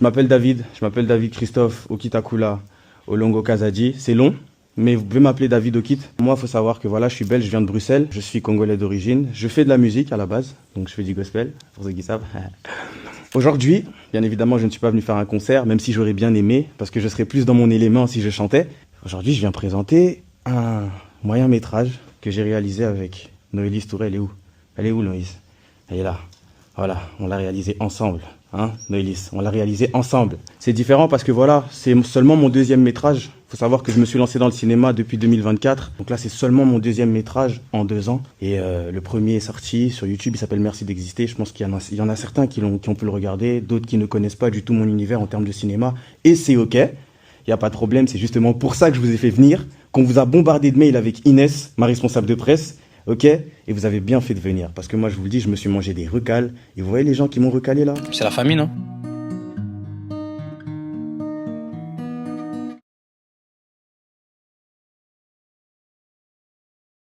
Je m'appelle David Christophe Okitakula Olongo Kazadi. C'est long, mais vous pouvez m'appeler David Okit. Moi, il faut savoir que voilà, je suis belge, je viens de Bruxelles, je suis congolais d'origine. Je fais de la musique à la base, donc je fais du gospel, pour ceux qui savent. Aujourd'hui, bien évidemment, je ne suis pas venu faire un concert, même si j'aurais bien aimé, parce que je serais plus dans mon élément si je chantais. Aujourd'hui, je viens présenter un moyen métrage que j'ai réalisé avec Noélis Touré. Elle est où? Elle est où, Noélis? Elle est là. Voilà, on l'a réalisé ensemble. Hein, Noélis, on l'a réalisé ensemble. C'est différent parce que voilà, c'est seulement mon deuxième métrage. Il faut savoir que je me suis lancé dans le cinéma depuis 2024. Donc là, c'est seulement mon deuxième métrage en 2 ans. Et le premier est sorti sur YouTube, il s'appelle Merci d'exister. Je pense qu'il y en a certains qui ont pu le regarder, d'autres qui ne connaissent pas du tout mon univers en termes de cinéma. Et c'est OK, il n'y a pas de problème. C'est justement pour ça que je vous ai fait venir, qu'on vous a bombardé de mails avec Inès, ma responsable de presse. Ok? Et vous avez bien fait de venir. Parce que moi, je vous le dis, je me suis mangé des recals. Et vous voyez les gens qui m'ont recalé là? C'est la famille, non?